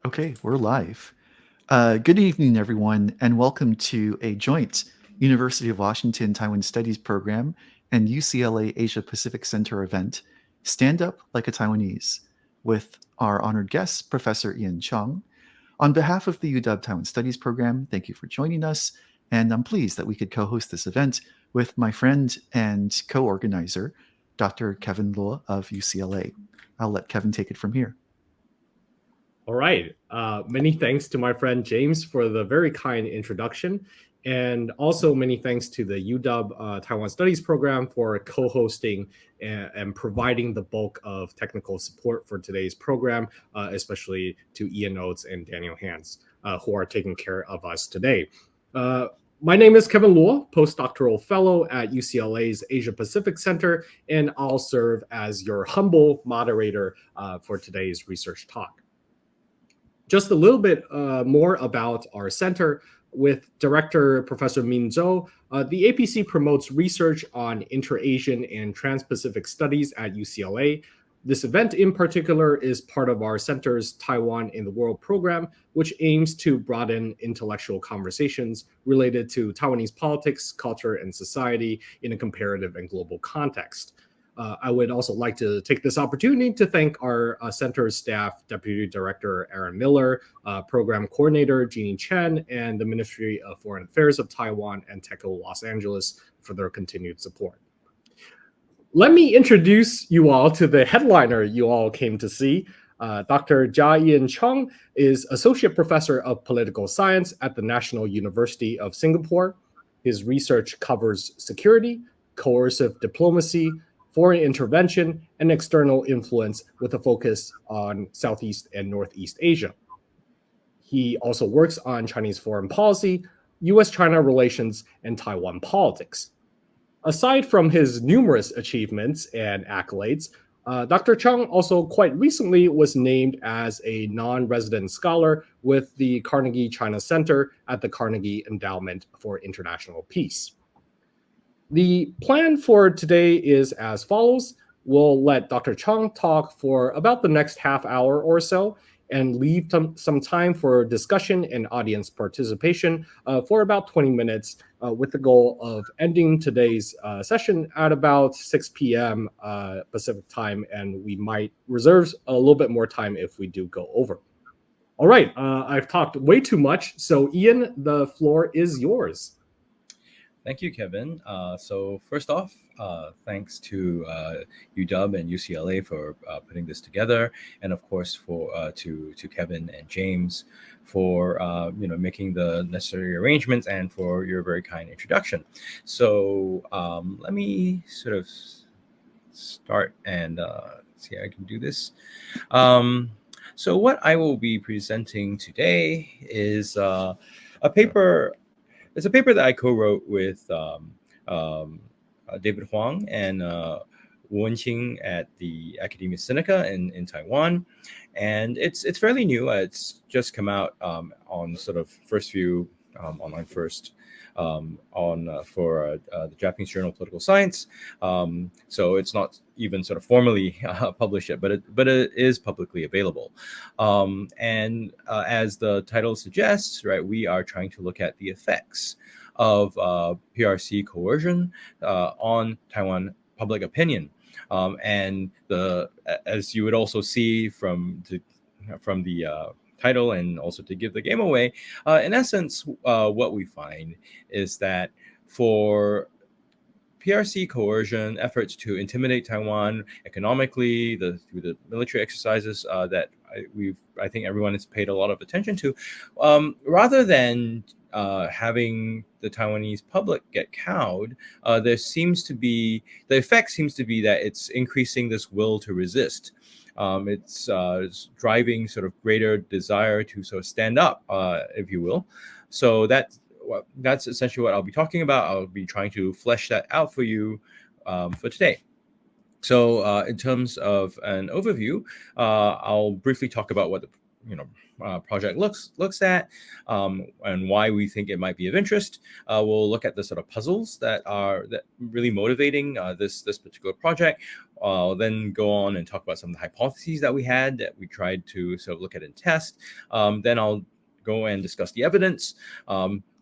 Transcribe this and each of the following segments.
Okay, we're live. Good evening, everyone, and welcome to a joint University of Washington Taiwan Studies program and UCLA Asia Pacific Center event, Stand Up Like a Taiwanese, with our honored guest, Professor Ian Chong. On behalf of the UW Taiwan Studies program, thank you for joining us, and I'm pleased that we could co-host this event with my friend and co-organizer, Dr. Kevin Luo of UCLA. I'll let Kevin take it from here. All right. Many thanks to my friend James for the very kind introduction. And also many thanks to the UW Taiwan Studies program for co-hosting and providing the bulk of technical support for today's program, especially to Ian Oates and Daniel Hans, who are taking care of us today. My name is Kevin Luo, postdoctoral fellow at UCLA's Asia Pacific Center, and I'll serve as your humble moderator for today's research talk. Just a little bit more about our center. With Director Professor Min Zhou, the APC promotes research on inter-Asian and trans-Pacific studies at UCLA. This event in particular is part of our center's Taiwan in the World program, which aims to broaden intellectual conversations related to Taiwanese politics, culture, and society in a comparative and global context. I would also like to take this opportunity to thank our center's staff, Deputy Director Aaron Miller, Program Coordinator Jeannie Chen, and the Ministry of Foreign Affairs of Taiwan and TECO Los Angeles for their continued support. Let me introduce you all to the headliner you all came to see. Dr. Jia Ian Chong is Associate Professor of Political Science at the National University of Singapore. His research covers security, coercive diplomacy, foreign intervention, and external influence with a focus on Southeast and Northeast Asia. He also works on Chinese foreign policy, US-China relations, and Taiwan politics. Aside from his numerous achievements and accolades, Dr. Chong also quite recently was named as a non-resident scholar with the Carnegie China Center at the Carnegie Endowment for International Peace. The plan for today is as follows. We'll let Dr. Chong talk for about the next half hour or so and leave some time for discussion and audience participation for about 20 minutes with the goal of ending today's session at about 6 p.m. Pacific time, and we might reserve a little bit more time if we do go over. All right, I've talked way too much, so Ian, the floor is yours. Thank you, Kevin. So first off, thanks to UW and UCLA for putting this together, and of course for to Kevin and James for making the necessary arrangements and for your very kind introduction. So let me sort of start and see how I can do this. So what I will be presenting today is a paper. It's a paper that I co-wrote with David Huang and Wenqing at the Academia Sinica in Taiwan, and it's fairly new. It's just come out on sort of first view online first for the Japanese Journal of Political Science. So it's not even sort of formally published yet, but it is publicly available. And as the title suggests, right, we are trying to look at the effects of PRC coercion on Taiwan public opinion. And as you would also see from the title, and also to give the game away, in essence, what we find is that for PRC coercion efforts to intimidate Taiwan economically through the military exercises that I think everyone has paid a lot of attention to, rather than having the Taiwanese public get cowed, the effect seems to be that it's increasing this will to resist. It's driving sort of greater desire to sort of stand up, if you will. So that's essentially what I'll be talking about. I'll be trying to flesh that out for you for today. So in terms of an overview, I'll briefly talk about what the project looks at and why we think it might be of interest. We'll look at the sort of puzzles that really motivating this particular project. I'll then go on and talk about some of the hypotheses that we had that we tried to sort of look at and test. Then I'll go and discuss the evidence,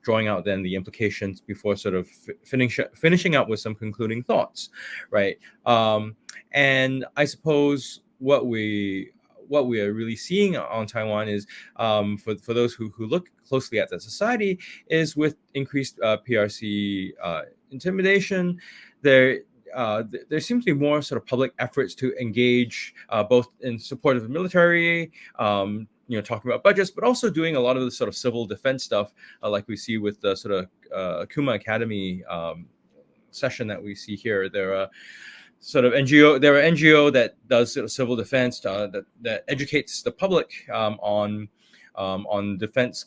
drawing out then the implications before sort of finishing up with some concluding thoughts, right? And I suppose what we are really seeing on Taiwan is, for those who look closely at the society, is with increased PRC intimidation, there seems to be more sort of public efforts to engage both in support of the military, talking about budgets, but also doing a lot of the sort of civil defense stuff, like we see with the sort of Kuma Academy session that we see here. There are sort of NGO. There are NGO that does sort of civil defense that educates the public on defense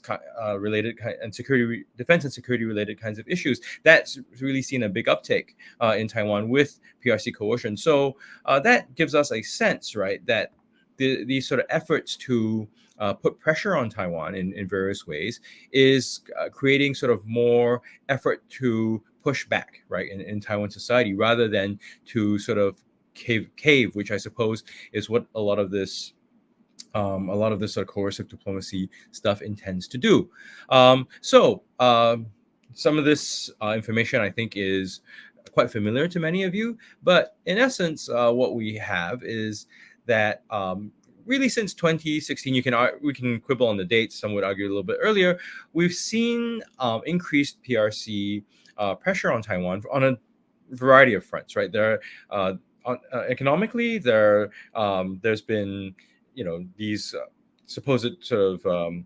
related and security related kinds of issues. That's really seen a big uptake in Taiwan with PRC coercion. So that gives us a sense, right, that these sort of efforts to put pressure on Taiwan in various ways is creating sort of more effort to push back, right, in Taiwan society, rather than to sort of cave, which I suppose is what a lot of this sort of coercive diplomacy stuff intends to do. So some of this information I think is quite familiar to many of you, but in essence, what we have is that really since 2016, we can quibble on the dates. Some would argue a little bit earlier. We've seen increased PRC pressure on Taiwan on a variety of fronts. Right there, economically, there's been these supposed sort of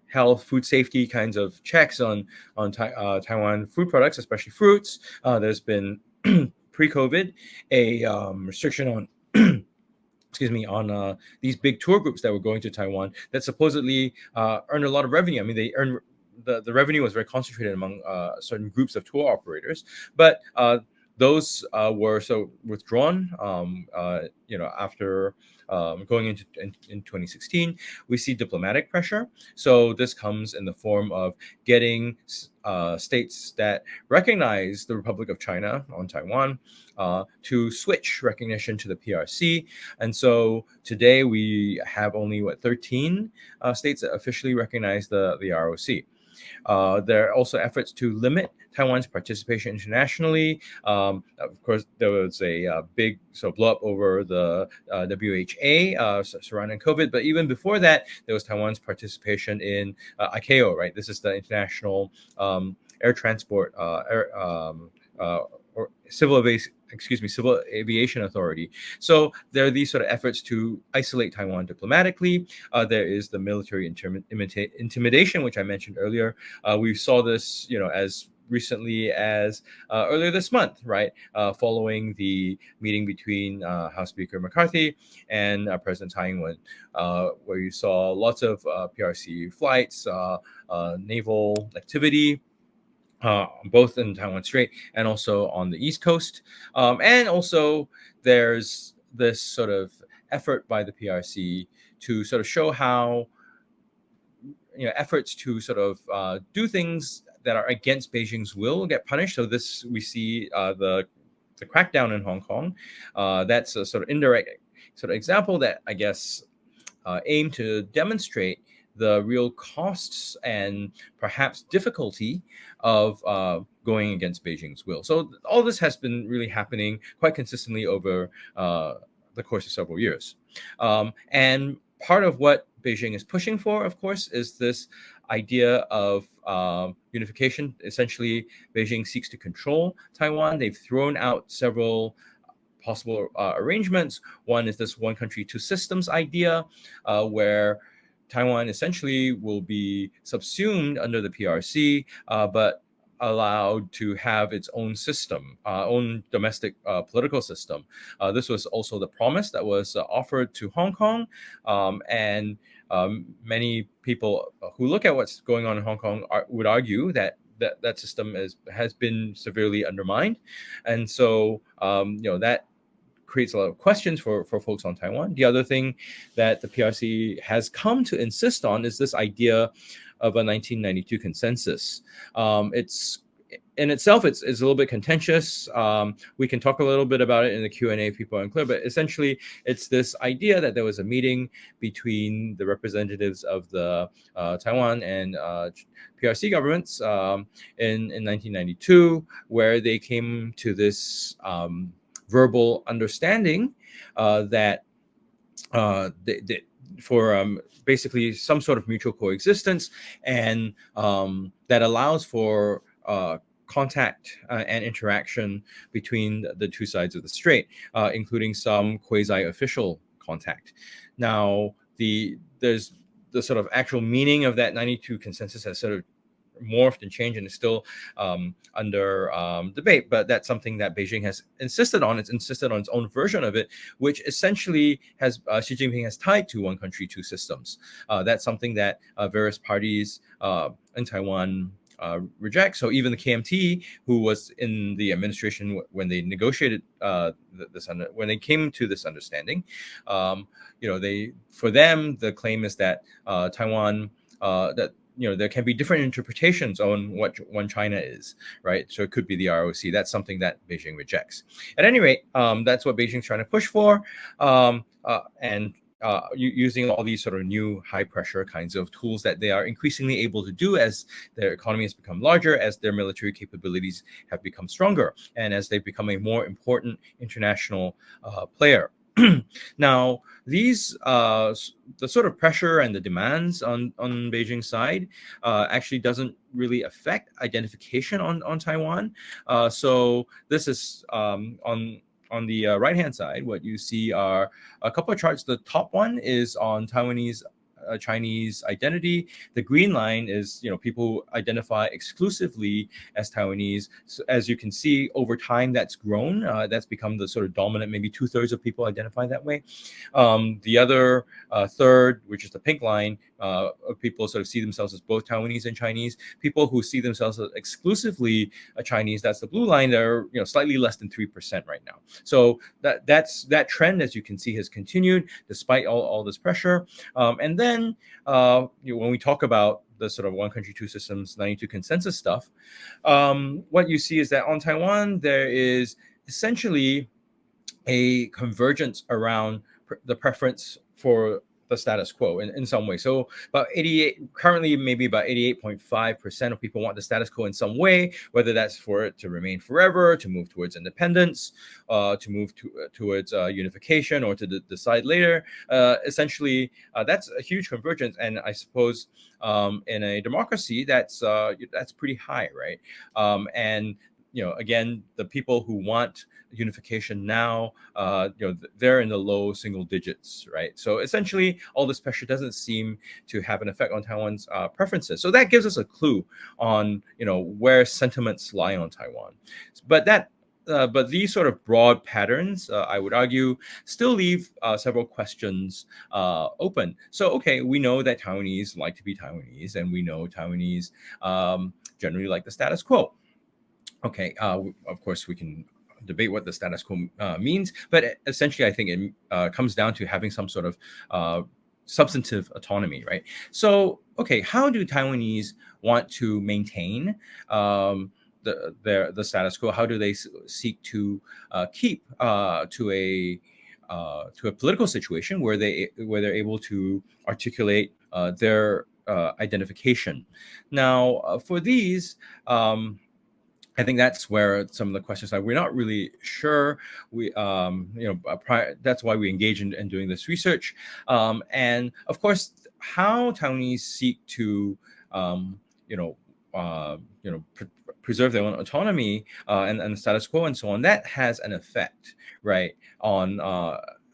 health, food safety kinds of checks on Taiwan food products, especially fruits. There's been pre-COVID a restriction on on these big tour groups that were going to Taiwan that supposedly earned a lot of revenue. I mean, they earned the revenue was very concentrated among certain groups of tour operators, but those were so withdrawn. After going into in 2016, we see diplomatic pressure. So this comes in the form of getting states that recognize the Republic of China on Taiwan to switch recognition to the PRC. And so today we have only 13 states that officially recognize the ROC. There are also efforts to limit Taiwan's participation internationally. Of course, there was a big blow up over the WHA surrounding COVID. But even before that, there was Taiwan's participation in ICAO, right? This is the International Air Transport or Civil Aviation Authority. So there are these sort of efforts to isolate Taiwan diplomatically. There is the military intimidation, which I mentioned earlier. We saw this, as recently as earlier this month, right? Following the meeting between House Speaker McCarthy and President Tsai Ing-wen, where you saw lots of PRC flights, naval activity, both in Taiwan Strait and also on the East Coast. And also there's this sort of effort by the PRC to sort of show how efforts to sort of do things that are against Beijing's will get punished. So this, we see the crackdown in Hong Kong. That's a sort of indirect sort of example that I guess aim to demonstrate the real costs and perhaps difficulty of going against Beijing's will. So all this has been really happening quite consistently over the course of several years. And part of what Beijing is pushing for, of course, is this idea of unification. Essentially, Beijing seeks to control Taiwan. They've thrown out several possible arrangements. One is this one country, two systems idea, where Taiwan essentially will be subsumed under the PRC, but allowed to have its own system, own domestic political system. This was also the promise that was offered to Hong Kong, and many people who look at what's going on in Hong Kong would argue that that system has been severely undermined, and so that creates a lot of questions for folks on Taiwan. The other thing that the PRC has come to insist on is this idea of a 1992 consensus. in itself, it's a little bit contentious. We can talk a little bit about it in the Q&A if people are unclear, but essentially it's this idea that there was a meeting between the representatives of the Taiwan and PRC governments in 1992, where they came to this verbal understanding that for basically some sort of mutual coexistence, and that allows for contact and interaction between the two sides of the strait, including some quasi-official contact. Now, there's the sort of actual meaning of that 92 consensus has sort of morphed and changed and is still under debate, but that's something that Beijing has insisted on. It's insisted on its own version of it, which essentially has Xi Jinping has tied to one country, two systems. That's something that various parties in Taiwan reject. So even the KMT, who was in the administration when they negotiated when they came to this understanding, for them the claim is that Taiwan that there can be different interpretations on what one China is, right? So it could be the ROC. That's something that Beijing rejects. At any rate, that's what Beijing's trying to push for, and using all these sort of new high pressure kinds of tools that they are increasingly able to do as their economy has become larger, as their military capabilities have become stronger, and as they've become a more important international player. Now, these the sort of pressure and the demands on Beijing's side actually doesn't really affect identification on Taiwan. So this is on the right-hand side, what you see are a couple of charts. The top one is on Taiwanese Chinese identity. The green line is people who identify exclusively as Taiwanese. So as you can see, over time that's grown. That's become the sort of dominant. Maybe 2/3 of people identify that way. The other third, which is the pink line, of people sort of see themselves as both Taiwanese and Chinese. People who see themselves as exclusively Chinese, that's the blue line. They're slightly less than 3% right now. So that trend, as you can see, has continued despite all this pressure. And then when we talk about the sort of one country, two systems, 92 consensus stuff, what you see is that on Taiwan, there is essentially a convergence around the preference for the status quo in some way. So currently maybe about 88.5% of people want the status quo in some way, whether that's for it to remain forever, to move towards independence, to move towards unification, or to decide later. Essentially, that's a huge convergence, and I suppose in a democracy that's pretty high, right? And again, the people who want unification now, they're in the low single digits, right? So essentially, all this pressure doesn't seem to have an effect on Taiwan's preferences. So that gives us a clue on where sentiments lie on Taiwan. But these sort of broad patterns, I would argue, still leave several questions open. So, okay, we know that Taiwanese like to be Taiwanese, and we know Taiwanese generally like the status quo. Okay, of course, we can debate what the status quo means, but essentially, I think it comes down to having some sort of substantive autonomy, right? So, okay, how do Taiwanese want to maintain the status quo? How do they seek to keep to a political situation where they're able to articulate their identification? Now, for these, I think that's where some of the questions are. We're not really sure. That's why we engage in doing this research. And of course, how Taiwanese seek to, preserve their own autonomy and the status quo and so on, that has an effect, right, on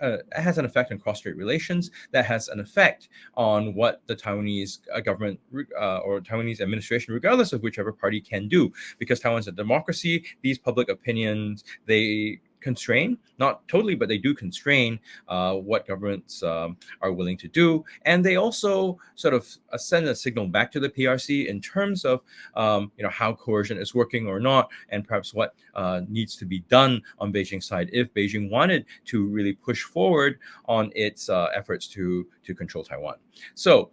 it has an effect on cross-strait relations. That has an effect on what the Taiwanese government or Taiwanese administration, regardless of whichever party, can do. Because Taiwan's a democracy, these public opinions, they constrain, not totally, but they do constrain what governments are willing to do. And they also sort of send a signal back to the PRC in terms of how coercion is working or not, and perhaps what needs to be done on Beijing's side if Beijing wanted to really push forward on its efforts to control Taiwan. So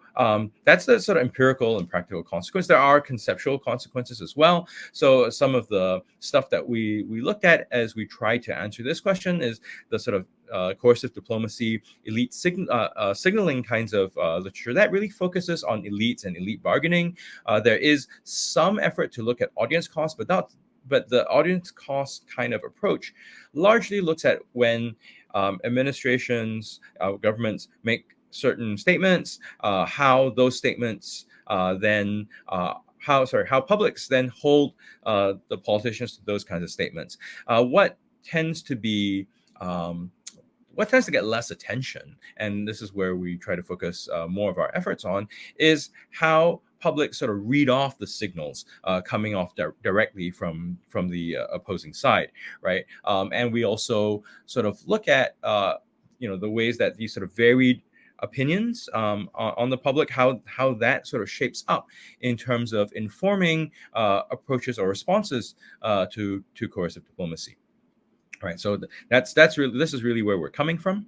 that's the sort of empirical and practical consequence. There are conceptual consequences as well. So some of the stuff that we looked at as we try to answer this question is the sort of coercive diplomacy, elite signaling kinds of literature that really focuses on elites and elite bargaining. There is some effort to look at audience cost, but the audience cost kind of approach largely looks at when administrations, governments make certain statements, how those statements then how publics then hold the politicians to those kinds of statements. What tends to get less attention, and this is where we try to focus more of our efforts on, is how public sort of read off the signals coming off directly from the opposing side, right? And we also sort of look at the ways that these sort of varied opinions on the public, how that sort of shapes up in terms of informing approaches or responses to coercive diplomacy. Right, so this is really where we're coming from,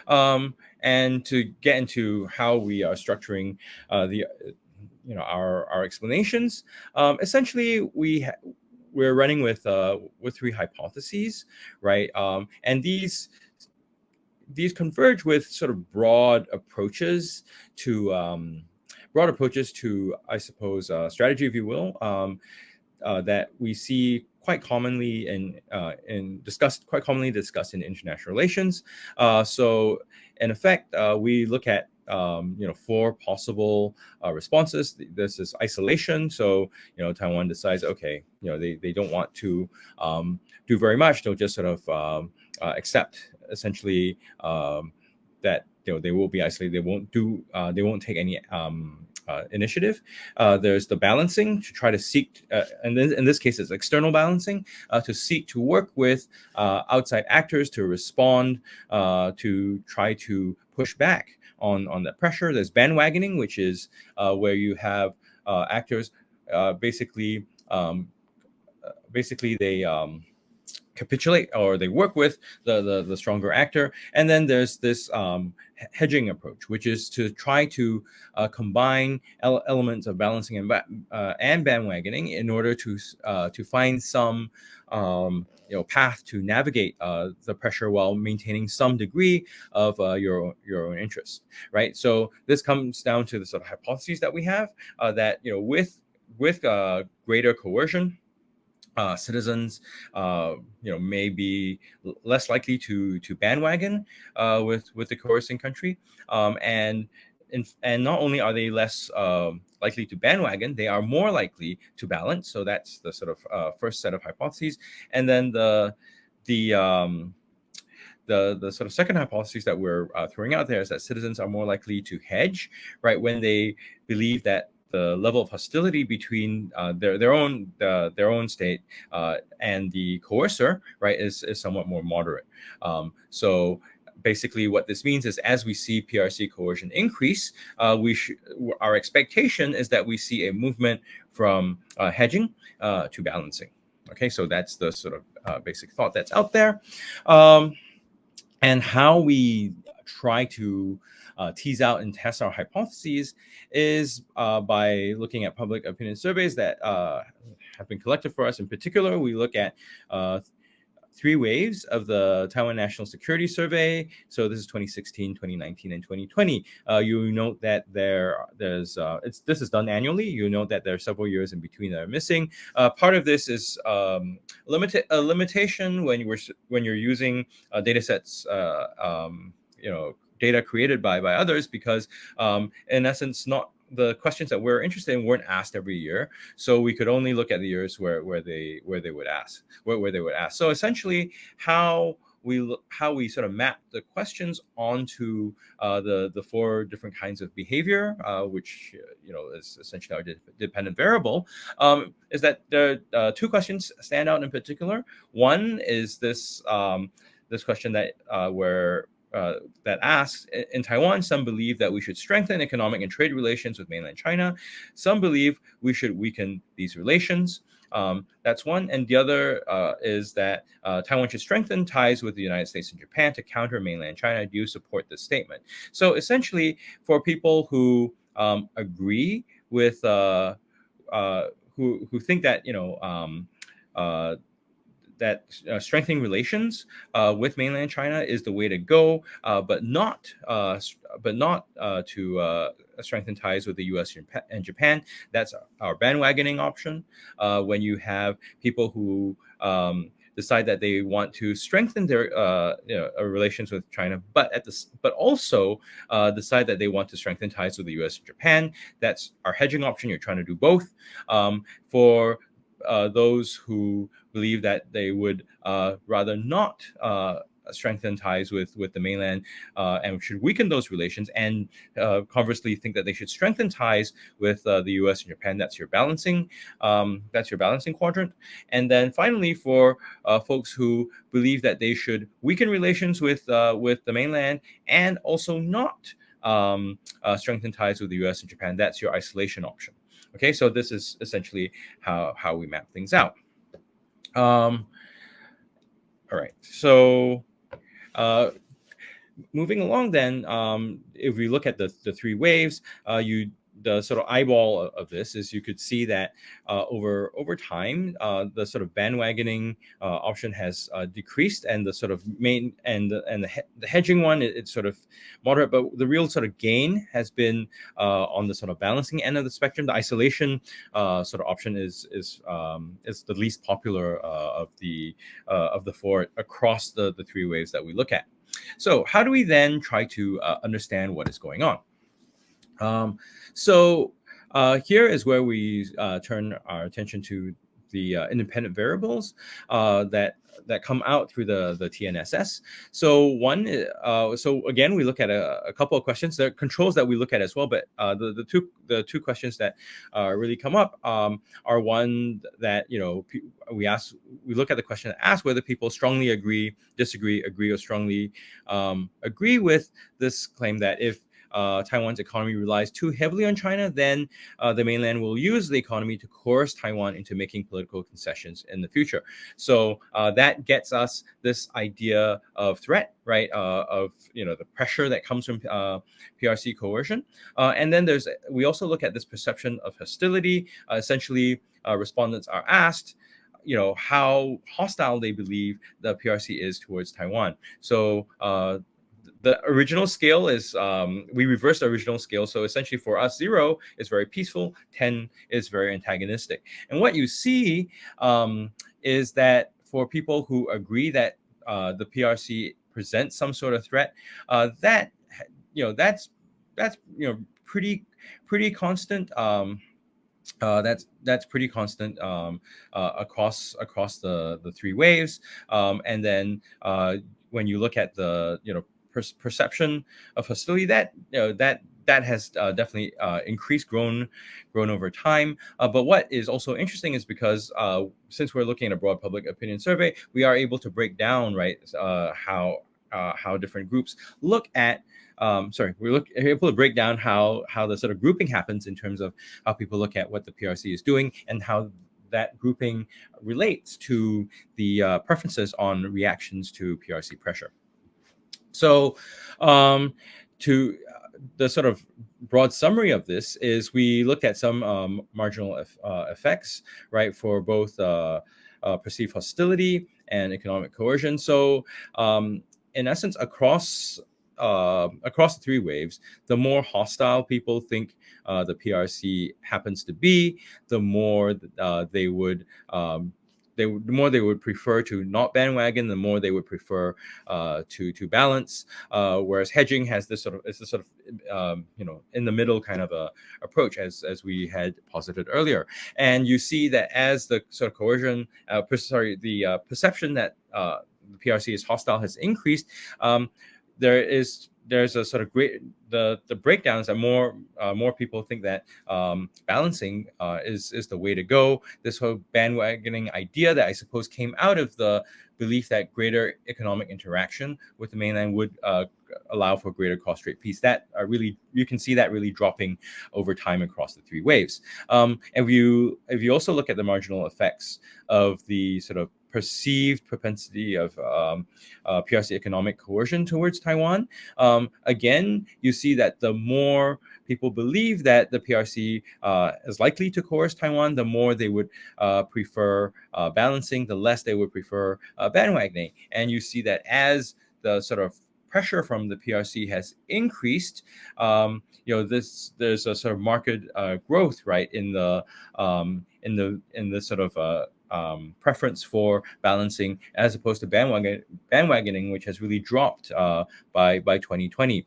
and to get into how we are structuring our explanations. Essentially, we're running with three hypotheses, right? And these converge with sort of broad approaches to I suppose strategy, if you will, that we see quite commonly discussed in international relations. So in effect, we look at four possible responses. This is isolation. So Taiwan decides, okay, they don't want to do very much. They'll just sort of accept essentially that they will be isolated. They won't take any initiative. There's the balancing to try to seek, and then in this case it's external balancing, to seek to work with outside actors to respond, to try to push back on that pressure. There's bandwagoning, which is where you have actors basically they capitulate, or they work with the stronger actor. And then there's this hedging approach, which is to try to combine elements of balancing and bandwagoning in order to find some path to navigate the pressure while maintaining some degree of your own interest, right? So this comes down to the sort of hypotheses that we have, that with greater coercion, citizens may be less likely to bandwagon with the coercing country, and not only are they less likely to bandwagon, they are more likely to balance. So that's the sort of first set of hypotheses. And then the sort of second hypothesis that we're throwing out there is that citizens are more likely to hedge, right, when they believe that the level of hostility between their own state and the coercer, right, is somewhat more moderate. So basically, what this means is, as we see PRC coercion increase, our expectation is that we see a movement from hedging to balancing. Okay, so that's the sort of basic thought that's out there, and how we try to tease out and test our hypotheses is by looking at public opinion surveys that have been collected for us. In particular, we look at 3 waves of the Taiwan National Security Survey. So this is 2016, 2019, and 2020. You note that this is done annually. You note that there are several years in between that are missing. Part of this is a limitation when you're using data sets, data created by others, because in essence, not the questions that we're interested in weren't asked every year, so we could only look at the years where they would ask. So essentially, how how we sort of map the questions onto the four different kinds of behavior, which is essentially our dependent variable, is that there are two questions stand out in particular. One is this this question that that asks, in Taiwan, some believe that we should strengthen economic and trade relations with mainland China. Some believe we should weaken these relations. That's one. And the other is that Taiwan should strengthen ties with the United States and Japan to counter mainland China. Do you support this statement? So essentially, for people who agree with, who think that, that strengthening relations with mainland China is the way to go, but not to strengthen ties with the U.S. and Japan. That's our bandwagoning option. When you have people who decide that they want to strengthen their relations with China, but also decide that they want to strengthen ties with the U.S. and Japan, that's our hedging option. You're trying to do both. For those who believe that they would rather not strengthen ties with the mainland and should weaken those relations, and conversely think that they should strengthen ties with the U.S. and Japan. That's your balancing quadrant. And then finally, for folks who believe that they should weaken relations with the mainland and also not strengthen ties with the U.S. and Japan, that's your isolation option. Okay, so this is essentially how we map things out. All right, so moving along then, if we look at the three waves, the sort of eyeball of this is you could see that over time, the sort of bandwagoning option has decreased, and the sort of main and the hedging one, it's sort of moderate, but the real sort of gain has been on the sort of balancing end of the spectrum. The isolation sort of option is the least popular of the four across the three waves that we look at. So how do we then try to understand what is going on? So here is where we turn our attention to the independent variables that come out through the TNSS. So so again, we look at a couple of questions. There are controls that we look at as well, but the two questions that really come up are one that we look at the question that asks whether people strongly agree, disagree, agree, or strongly agree with this claim that if Taiwan's economy relies too heavily on China, then the mainland will use the economy to coerce Taiwan into making political concessions in the future. So that gets us this idea of threat, right? Of the pressure that comes from PRC coercion, and then we also look at this perception of hostility. Essentially, respondents are asked, how hostile they believe the PRC is towards Taiwan. So the original scale is, we reversed the original scale. So essentially for us, 0 is very peaceful, 10 is very antagonistic. And what you see is that for people who agree that the PRC presents some sort of threat, that's pretty constant. That's pretty constant across the three waves. And then when you look at the perception of hostility, that has definitely increased, grown over time. But what is also interesting is because since we're looking at a broad public opinion survey, we are able to break down how different groups look at. We're able to break down how the sort of grouping happens in terms of how people look at what the PRC is doing and how that grouping relates to the preferences on reactions to PRC pressure. So to the sort of broad summary of this is we looked at some marginal effects, right, for both perceived hostility and economic coercion. So in essence, across the three waves, the more hostile people think the PRC happens to be, the more they would prefer to not bandwagon, the more they would prefer to balance. Whereas hedging has this sort of in the middle kind of a approach, as we had posited earlier. And you see that as the sort of coercion, the perception that the PRC is hostile has increased, there's a sort of great the breakdowns that more people think that balancing is the way to go. This whole bandwagoning idea that I suppose came out of the belief that greater economic interaction with the mainland would allow for greater cost rate peace. That really, you can see that really dropping over time across the three waves. If you also look at the marginal effects of the sort of perceived propensity of PRC economic coercion towards Taiwan, again, you see that the more people believe that the PRC is likely to coerce Taiwan, the more they would prefer balancing, the less they would prefer bandwagoning. And you see that as the sort of pressure from the PRC has increased, there's a sort of market growth, right, in the sort of preference for balancing as opposed to bandwagoning, which has really dropped by 2020.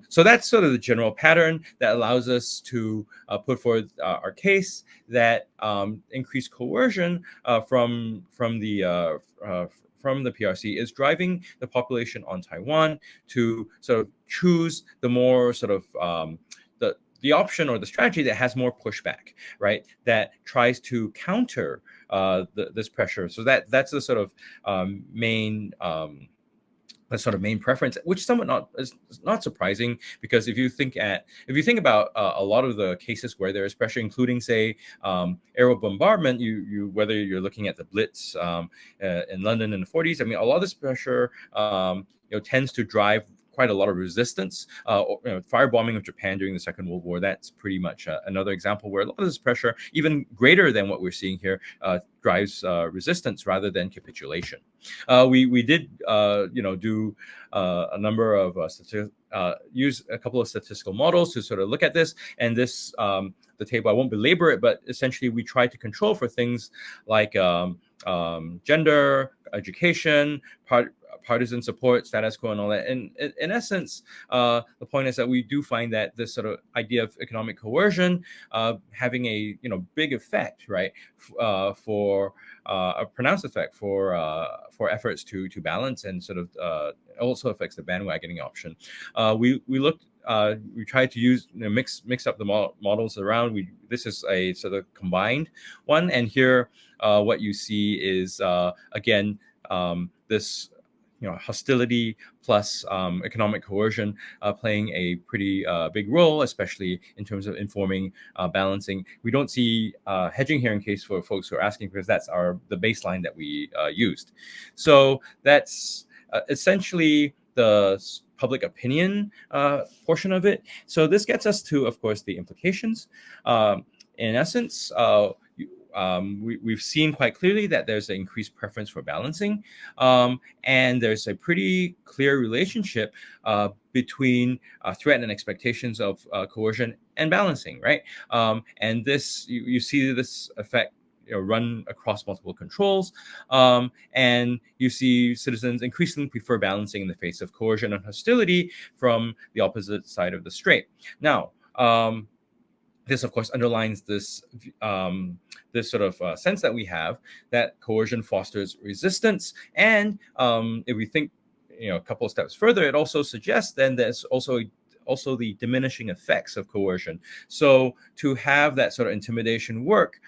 So that's sort of the general pattern that allows us to put forward our case that increased coercion from the PRC is driving the population on Taiwan to sort of choose the more sort of the option or the strategy that has more pushback, right? That tries to counter this pressure. So that's the sort of main preference, which somewhat is not surprising, because if you think about a lot of the cases where there is pressure, including say aerial bombardment, you whether you're looking at the Blitz in London in the 40s, I mean, a lot of this pressure tends to drive quite a lot of resistance. Firebombing of Japan during the Second World War, that's pretty much another example where a lot of this pressure, even greater than what we're seeing here, drives resistance rather than capitulation. We did do a number of use a couple of statistical models to sort of look at this, and this the table, I won't belabor it, but essentially we try to control for things like gender, education, partisan support, status quo, and all that. And in essence, the point is that we do find that this sort of idea of economic coercion having a big effect, right, for a pronounced effect for efforts to balance, and sort of also affects the bandwagoning option. We tried to use mix up the models around. This is a sort of combined one, and here what you see is again this hostility plus economic coercion playing a pretty big role, especially in terms of informing balancing. We don't see hedging here, in case for folks who are asking, because that's the baseline that we used. So that's essentially the public opinion portion of it. So this gets us to, of course, the implications. In essence, we've seen quite clearly that there's an increased preference for balancing, and there's a pretty clear relationship between threat and expectations of coercion and balancing, right? And this, you see this effect run across multiple controls, and you see citizens increasingly prefer balancing in the face of coercion and hostility from the opposite side of the strait. Now, this, of course, underlines this sort of sense that we have that coercion fosters resistance. And if we think a couple of steps further, it also suggests then there's also the diminishing effects of coercion. So to have that sort of intimidation work,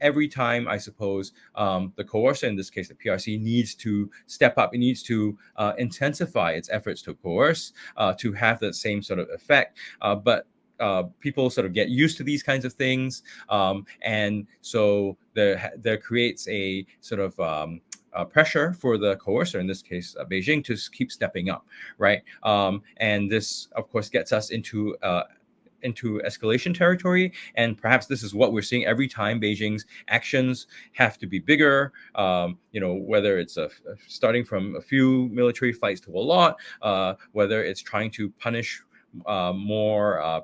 every time, I suppose, the coercer, in this case the PRC, needs to step up. It needs to intensify its efforts to coerce to have the same sort of effect. But people sort of get used to these kinds of things, and so there creates a sort of pressure for the coercer, in this case Beijing, to keep stepping up, right? And this, of course, gets us into escalation territory, and perhaps this is what we're seeing every time Beijing's actions have to be bigger. Whether it's starting from a few military flights to a lot, whether it's trying to punish more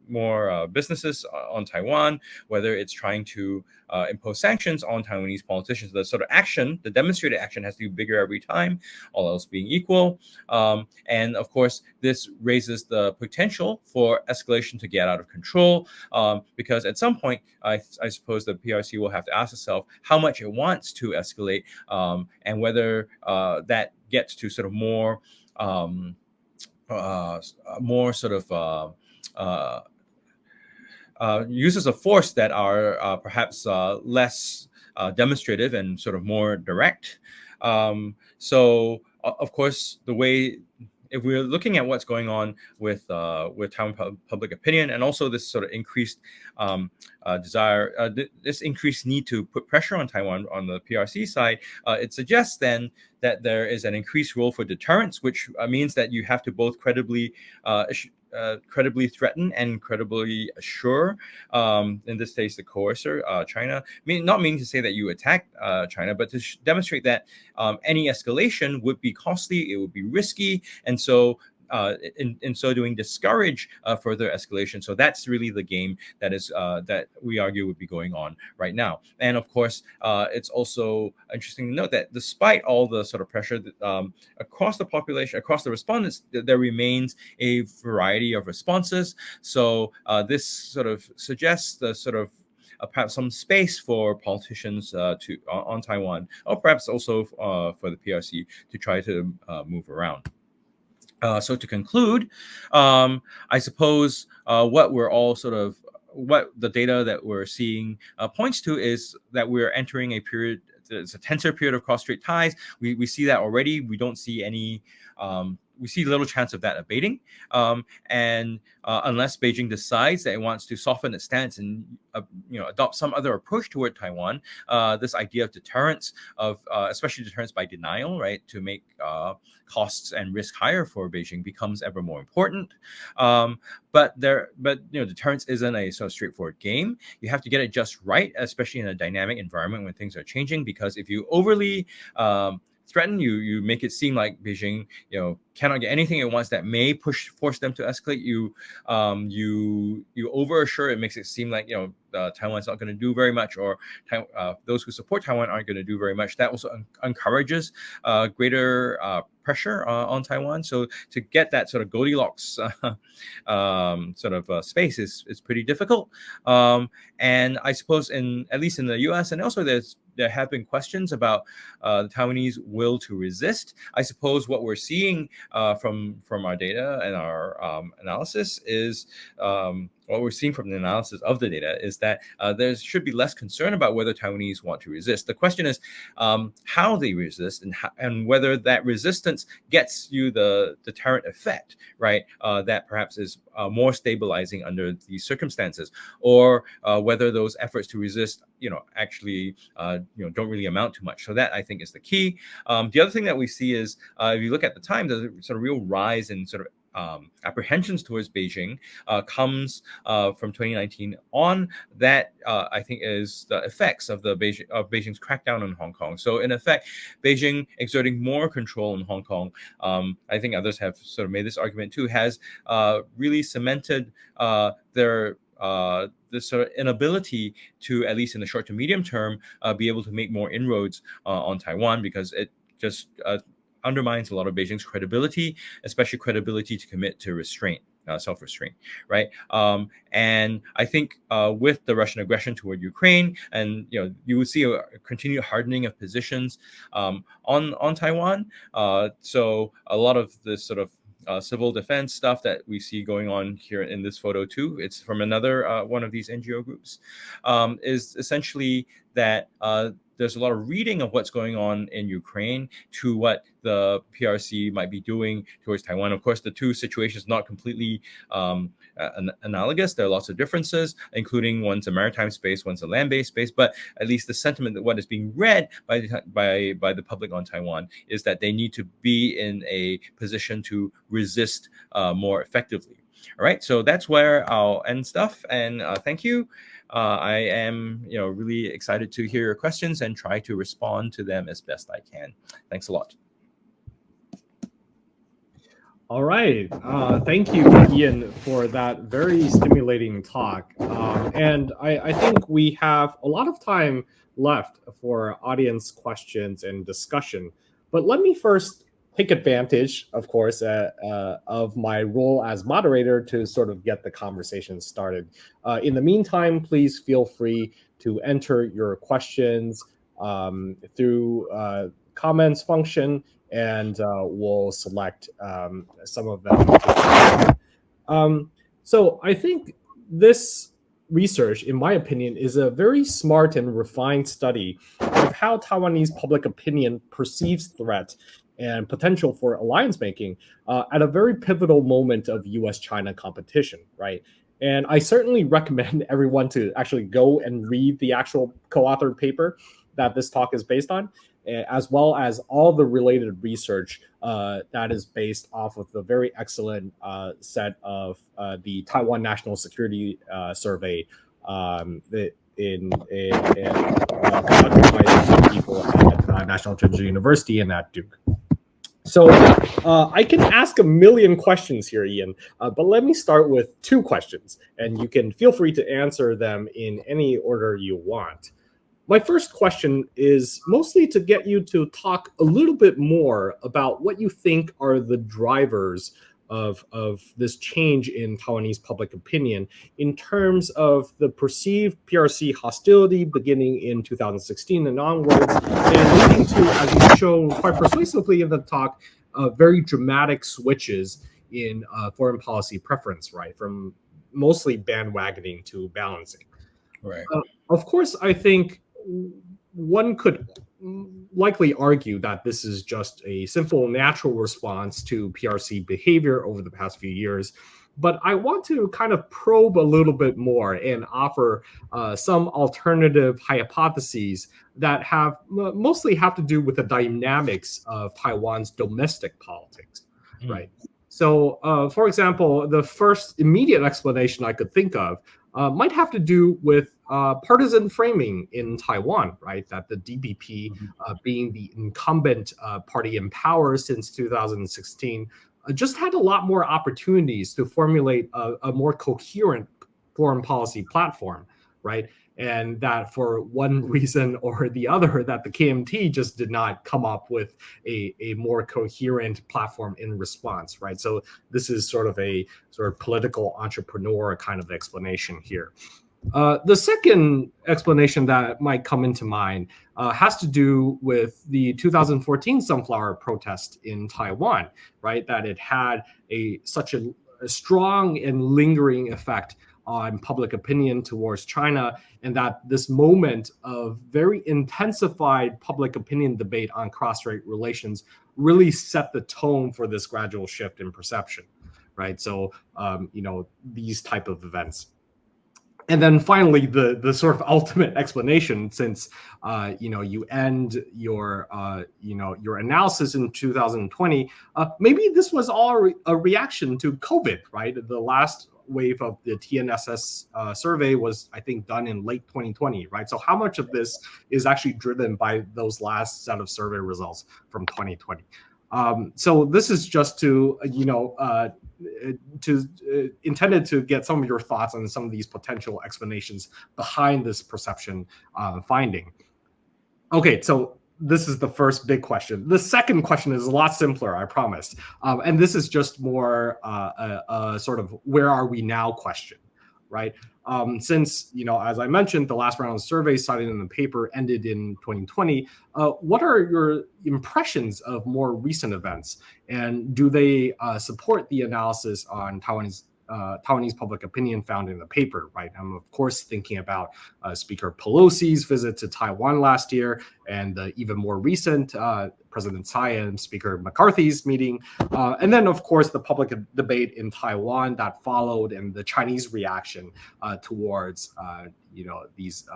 more businesses on Taiwan, whether it's trying to impose sanctions on Taiwanese politicians. The sort of action, the demonstrated action, has to be bigger every time, all else being equal. And of course, this raises the potential for escalation to get out of control, because at some point, I suppose the PRC will have to ask itself how much it wants to escalate, and whether that gets to sort of more sort of uses of force that are perhaps less demonstrative and sort of more direct. So, of course, the way, if we're looking at what's going on with Taiwan public opinion, and also this sort of increased desire, this increased need to put pressure on Taiwan on the PRC side, it suggests then that there is an increased role for deterrence, which means that you have to both credibly threaten and credibly assure, in this case, the coercer, China. Not meaning to say that you attack China, but to demonstrate that any escalation would be costly, it would be risky, and so in so doing, discourage further escalation. So that's really the game that is that we argue would be going on right now. And of course, it's also interesting to note that despite all the sort of pressure across the population, across the respondents, there remains a variety of responses. So this sort of suggests the sort of perhaps some space for politicians on Taiwan, or perhaps also for the PRC to try to move around. So to conclude, I suppose what the data that we're seeing points to is that we're entering a period. It's a tenser period of cross-strait ties. We see that already. We don't see any. We see little chance of that abating, and unless Beijing decides that it wants to soften its stance and adopt some other approach toward Taiwan, this idea of deterrence, especially deterrence by denial, right, to make costs and risk higher for Beijing, becomes ever more important. But deterrence isn't a sort of straightforward game. You have to get it just right, especially in a dynamic environment when things are changing. Because if you overly threaten, you make it seem like Beijing cannot get anything it wants that may force them to escalate. You over assure, it makes it seem like Taiwan's not going to do very much, or those who support Taiwan aren't going to do very much. That also encourages greater pressure on Taiwan. So to get that sort of Goldilocks space is pretty difficult. And I suppose at least in the U.S. and elsewhere, there have been questions about the Taiwanese will to resist. I suppose what we're seeing from our data and our analysis is what we're seeing from the analysis of the data is that there should be less concern about whether Taiwanese want to resist. The question is how they resist, and whether that resistance gets you the deterrent effect, right? That perhaps is more stabilizing under these circumstances, or whether those efforts to resist, actually, don't really amount to much. So that, I think, is the key. The other thing that we see is, if you look at the time, the sort of real rise in sort of apprehensions towards Beijing comes from 2019 on. That I think is the effects of Beijing's crackdown on Hong Kong. So in effect, Beijing exerting more control in Hong Kong, I think others have sort of made this argument too, has really cemented their this sort of inability to, at least in the short to medium term, be able to make more inroads on Taiwan, because it just undermines a lot of Beijing's credibility, especially credibility to commit to restraint, self-restraint, right? And I think with the Russian aggression toward Ukraine, and you would see a continued hardening of positions on Taiwan. So a lot of this sort of civil defense stuff that we see going on here in this photo too, it's from another one of these NGO groups, is essentially that there's a lot of reading of what's going on in Ukraine to what the PRC might be doing towards Taiwan. Of course, the two situations not completely analogous. There are lots of differences, including one's a maritime space, one's a land-based space. But at least the sentiment that what is being read by the public on Taiwan is that they need to be in a position to resist more effectively. All right, so that's where I'll end stuff, and thank you. I am, really excited to hear your questions and try to respond to them as best I can. Thanks a lot. All right. Thank you, Ian, for that very stimulating talk. And I think we have a lot of time left for audience questions and discussion. But let me first take advantage, of course, of my role as moderator to sort of get the conversation started. In the meantime, please feel free to enter your questions through comments function, and we'll select some of them. So I think this research, in my opinion, is a very smart and refined study of how Taiwanese public opinion perceives threat and potential for alliance making at a very pivotal moment of US-China competition, right? And I certainly recommend everyone to actually go and read the actual co-authored paper that this talk is based on, as well as all the related research that is based off of the very excellent set of the Taiwan National Security Survey conducted by people at National Tsinghua University and at Duke. So I can ask a million questions here, Ian, but let me start with two questions, and you can feel free to answer them in any order you want. My first question is mostly to get you to talk a little bit more about what you think are the drivers of this change in Taiwanese public opinion in terms of the perceived PRC hostility beginning in 2016 and onwards, and leading to, as you've shown quite persuasively in the talk, very dramatic switches in foreign policy preference, right, from mostly bandwagoning to balancing. Right. Of course, I think one could likely argue that this is just a simple natural response to PRC behavior over the past few years. But I want to kind of probe a little bit more and offer some alternative hypotheses that mostly have to do with the dynamics of Taiwan's domestic politics, right? So, for example, the first immediate explanation I could think of might have to do with partisan framing in Taiwan, right? That the DPP, being the incumbent party in power since 2016, just had a lot more opportunities to formulate a more coherent foreign policy platform, right? And that for one reason or the other, that the KMT just did not come up with a more coherent platform in response, right? So this is sort of a political entrepreneur kind of explanation here. The second explanation that might come into mind has to do with the 2014 sunflower protest in Taiwan, right? That it had such a strong and lingering effect on public opinion towards China, and that this moment of very intensified public opinion debate on cross-strait relations really set the tone for this gradual shift in perception, right? So, these type of events. And then finally, the sort of ultimate explanation, since you end your your analysis in 2020, maybe this was all a reaction to COVID, right? The last wave of the TNSS survey was, I think, done in late 2020, right? So how much of this is actually driven by those last set of survey results from 2020? So this is just to intended to get some of your thoughts on some of these potential explanations behind this perception finding. Okay, so this is the first big question. The second question is a lot simpler, I promise. And this is just more a sort of where are we now question, right? Since, as I mentioned, the last round of surveys cited in the paper ended in 2020, what are your impressions of more recent events? And do they support the analysis on Taiwanese public opinion found in the paper, right? I'm, of course, thinking about Speaker Pelosi's visit to Taiwan last year and the even more recent President Tsai and Speaker McCarthy's meeting. And then, of course, the public debate in Taiwan that followed and the Chinese reaction towards these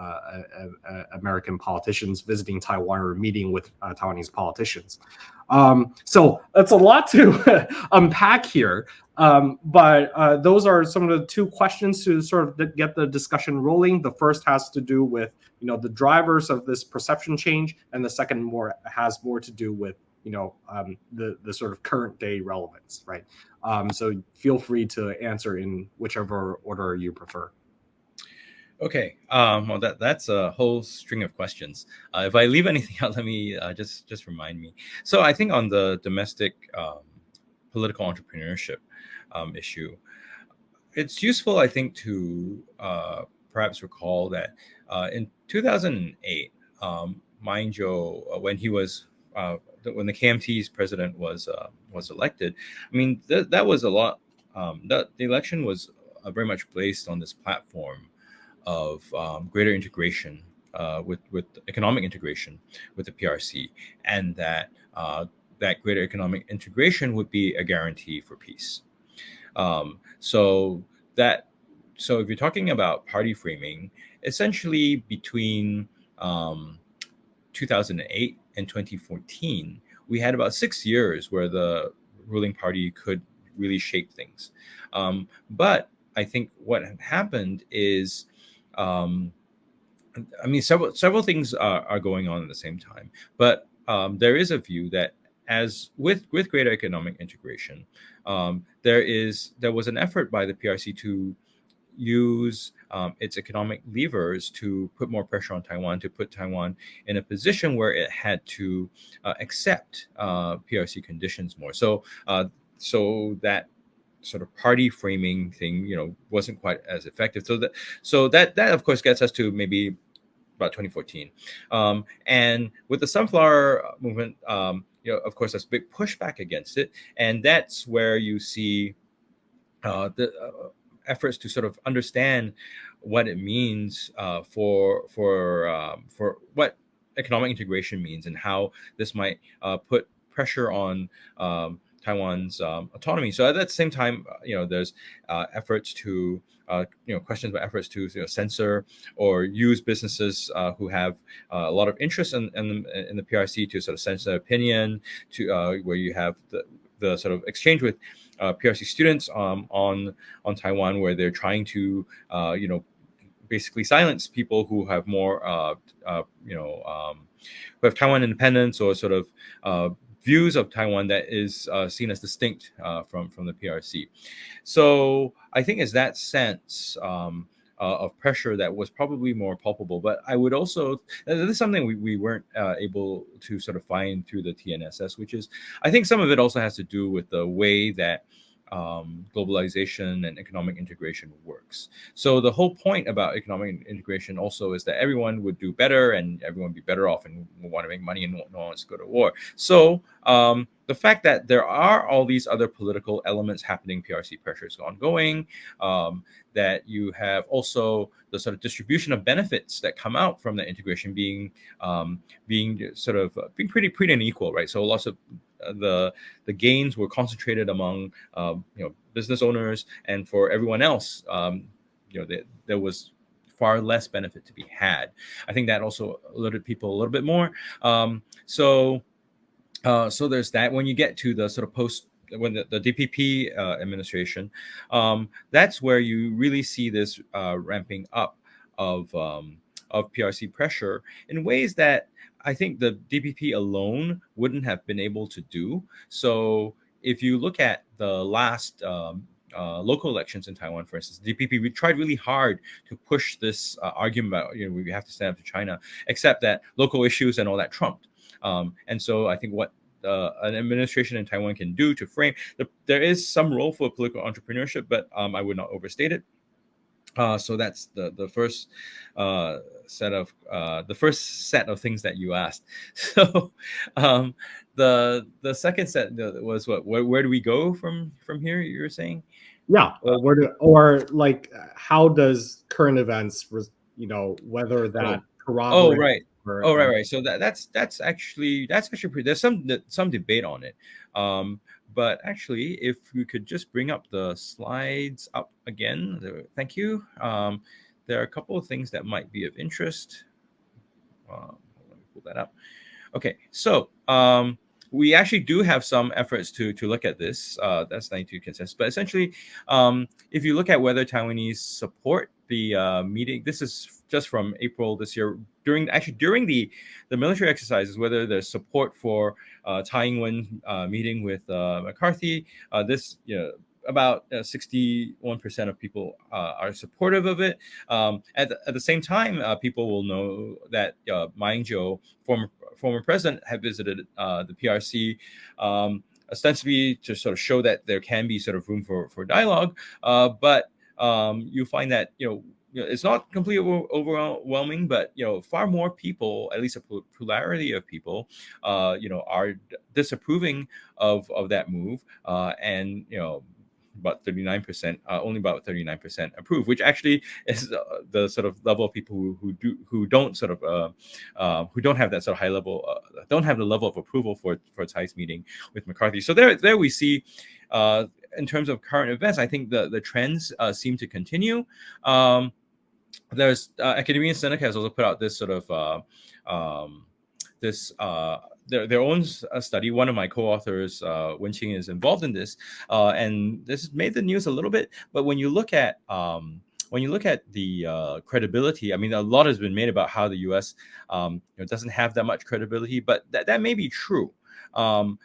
American politicians visiting Taiwan or meeting with Taiwanese politicians. So that's a lot to unpack here. But those are some of the two questions to sort of get the discussion rolling. The first has to do with the drivers of this perception change, and the second has more to do with the sort of current day relevance, right? So feel free to answer in whichever order you prefer. Okay. Well, that's a whole string of questions. If I leave anything out, let me just remind me. So I think on the domestic political entrepreneurship issue, it's useful, I think, to perhaps recall that in 2008, mind you, when he was when the KMT's president was elected, I mean that was a lot. That the election was very much based on this platform of greater integration with economic integration with the PRC, and that greater economic integration would be a guarantee for peace. So that so if you're talking about party framing, essentially between um, 2008 and 2014, we had about 6 years where the ruling party could really shape things. But I think what had happened is, um, I mean, several things are going on at the same time. But there is a view that as with greater economic integration, there was an effort by the PRC to use its economic levers to put more pressure on Taiwan, to put Taiwan in a position where it had to accept PRC conditions more. So that sort of party framing thing, wasn't quite as effective. So that of course gets us to maybe about 2014, and with the sunflower movement, of course, there's big pushback against it, and that's where you see the efforts to sort of understand what it means for what economic integration means, and how this might put pressure on Taiwan's autonomy. So at that same time, there's efforts to questions about efforts to censor or use businesses who have a lot of interest in the PRC to sort of censor opinion, to where you have the sort of exchange with PRC students on Taiwan, where they're trying to basically silence people who have more who have Taiwan independence, or sort of views of Taiwan that is seen as distinct from the PRC. So I think it's that sense of pressure that was probably more palpable. But I would also, this is something we weren't able to sort of find through the TNSS, which is, I think some of it also has to do with the way that globalization and economic integration works. So the whole point about economic integration also is that everyone would do better, and everyone would be better off, and want to make money, and no one wants to go to war. So the fact that there are all these other political elements happening, PRC pressure is ongoing, that you have also the sort of distribution of benefits that come out from the integration being pretty unequal, right? So lots of the gains were concentrated among business owners, and for everyone else, there was far less benefit to be had. I think that also alerted people a little bit more. So there's that. When you get to the sort of when the DPP administration, that's where you really see this ramping up of PRC pressure in ways that I think the DPP alone wouldn't have been able to do. So if you look at the last local elections in Taiwan, for instance, DPP, we tried really hard to push this argument about we have to stand up to China, except that local issues and all that trumped. And so I think what an administration in Taiwan can do to frame, there is some role for political entrepreneurship, but I would not overstate it. So that's the first set of things that you asked. So the second set was what? Where do we go from here? You were saying, yeah, or like how does current events, whether that corroborates. Right. Right. So that's actually pretty, there's some debate on it. But actually, if we could just bring up the slides up again, thank you. There are a couple of things that might be of interest. Let me pull that up. Okay, so we actually do have some efforts to look at this. That's 92 consensus. But essentially, if you look at whether Taiwanese support the meeting, this is just from April this year, during the military exercises, whether there's support for Taiwan meeting with McCarthy, this about 61% of people are supportive of it. At the same time, people will know that Ma Ying-jeou, former president, had visited the PRC. Ostensibly to sort of show that there can be sort of room for dialogue, but you find that it's not completely overwhelming, but far more people, at least a plurality of people, are disapproving of that move, and about 39%, only about 39% approve, which actually is the sort of level of people who don't sort of who don't have that sort of high level, don't have the level of approval for Tsai's meeting with McCarthy. So there we see, in terms of current events, I think the trends seem to continue. There's Academia Sinica has also put out this sort of their own study. One of my co-authors, Wenqing, is involved in this, and this has made the news a little bit. But when you look at the credibility, I mean, a lot has been made about how the U.S. Doesn't have that much credibility, but that may be true. So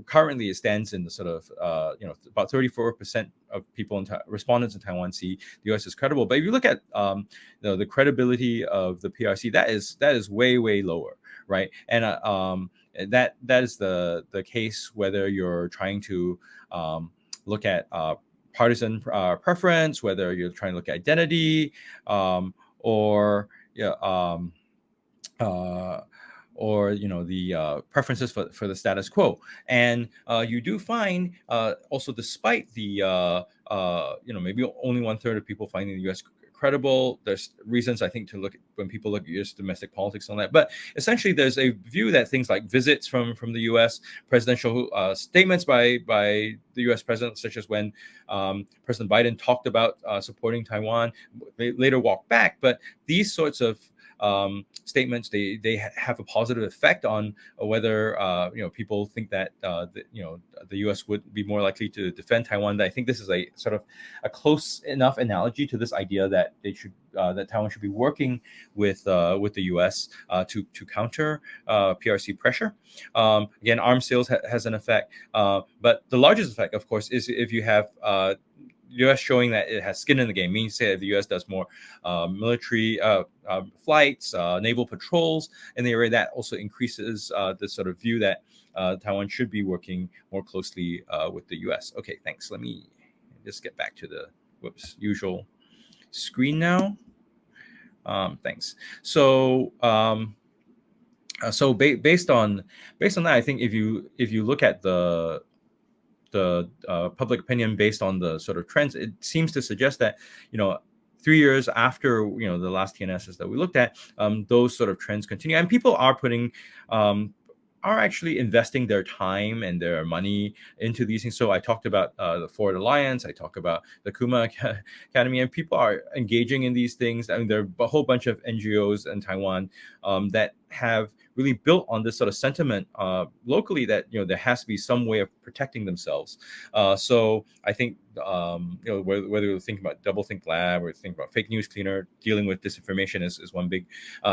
currently it stands in the sort of about 34% of people respondents in Taiwan see the U.S. as credible. But if you look at the credibility of the PRC, that is way lower, right? And that is the case whether you're trying to look at partisan preference, whether you're trying to look at identity, or the preferences for the status quo. And you do find also, despite the maybe only 1/3 of people finding the U.S. credible, there's reasons, I think, to look at when people look at U.S. domestic politics on that. But essentially, there's a view that things like visits from the U.S., presidential statements by the U.S. president, such as when President Biden talked about supporting Taiwan, they later walked back. But these sorts of statements, they have a positive effect on whether people think that the U.S. would be more likely to defend Taiwan. I think this is a sort of a close enough analogy to this idea that that Taiwan should be working with the U.S. to counter PRC pressure. Again, arms sales has an effect, but the largest effect, of course, is if you have U.S. showing that it has skin in the game. Means, say, if the U.S. does more military flights, naval patrols in the area, that also increases the sort of view that Taiwan should be working more closely with the U.S. Okay, thanks. Let me just get back to the usual screen now. Thanks. So based on that, I think if you look at the public opinion based on the sort of trends, it seems to suggest that 3 years after the last TNSs that we looked at, those sort of trends continue, and people are actually investing their time and their money into these things. So I talked about the Forward Alliance, I talked about the Kuma Academy, and people are engaging in these things. I mean, there are a whole bunch of NGOs in Taiwan that have really built on this sort of sentiment locally that there has to be some way of protecting themselves. So I think whether we're thinking about Doublethink Lab or think about Fake News Cleaner, dealing with disinformation is one big